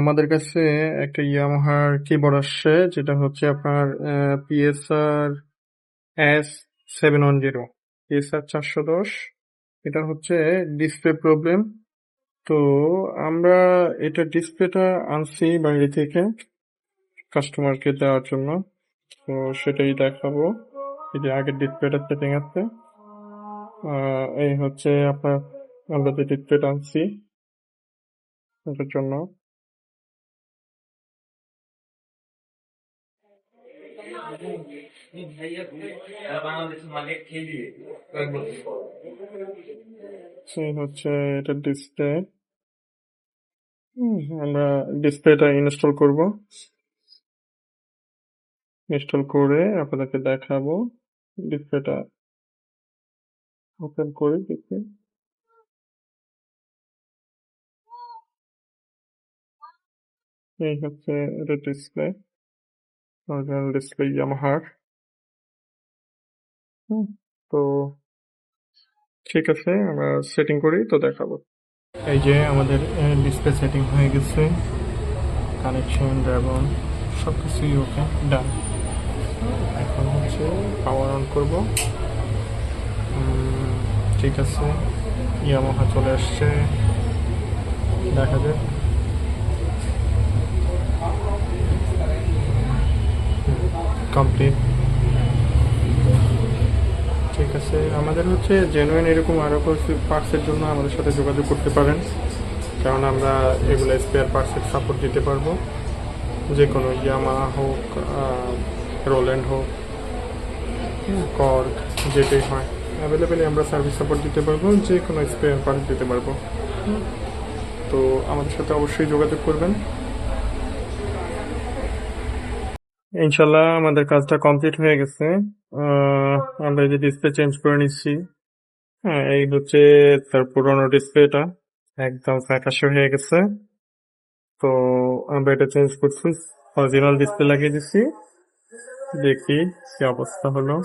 আমাদের কাছে একটা ইয়ামাহার কিবোর্ড আসছে, যেটা হচ্ছে আপনার পিএসআর S710, পিএসআর 410। এটা হচ্ছে ডিসপ্লে প্রবলেম। তো আমরা এটা ডিসপ্লেটা আনছি বাইরে থেকে কাস্টমারকে দেওয়ার জন্য। তো সেটাই দেখাবো। এই যে আগের ডিসপ্লেটা সেটিং আছে। এই হচ্ছে আপনার আমরা যে ডিসপ্লেটা আনছি এটার জন্য। সেই হচ্ছে এটার ডিসপ্লে। আমরা ডিসপ্লেটা ইনস্টল করব। ইনস্টল করে আপনাদেরকে দেখাবো। ডিসপ্লেটা ওপেন করে দেখি। এই হচ্ছে এটা ডিসপ্লে, অরিজিনাল ডিসপ্লে ইয়ামাহার। তো ঠিক আছে, আমরা সেটিং করি তো দেখাবো। এই যে আমাদের ডিসপ্লে সেটিং হয়ে গেছে, কানেকশন ড্রাগন সব কিছুই ওকে, ডান। এখন হচ্ছে পাওয়ার অন করব। ঠিক আছে, ইয়ামাহা চলে আসছে, দেখা যাক। কমপ্লিট। ঠিক আছে, আমাদের হচ্ছে জেনুইন এরকম আরও কিছু পার্টসের জন্য আমাদের সাথে যোগাযোগ করতে পারেন, কারণ আমরা এগুলো স্পেয়ার পার্টসের সাপোর্ট দিতে পারবো। যে কোনো ইয়ামাহা হোক, রোল্যান্ড হোক, কর্গ, যেটাই হয় অ্যাভেলেবেলি আমরা সার্ভিস সাপোর্ট দিতে পারবো, যে কোনো স্পেয়ার পার্টস দিতে পারবো। তো আমাদের সাথে অবশ্যই যোগাযোগ করবেন। ইনশাল্লাহ আমাদের কাজটা কমপ্লিট হয়ে গেছে। আমরা এই যে ডিসপ্লে চেঞ্জ করে নিচ্ছি। হ্যাঁ, এই হচ্ছে তার পুরোনো ডিসপ্লেটা, একদম ফ্যাকাশে হয়ে গেছে। তো আমরা এটা চেঞ্জ করছি, অরিজিনাল ডিসপ্লে লাগিয়ে দিচ্ছি। দেখি কি অবস্থা হলো।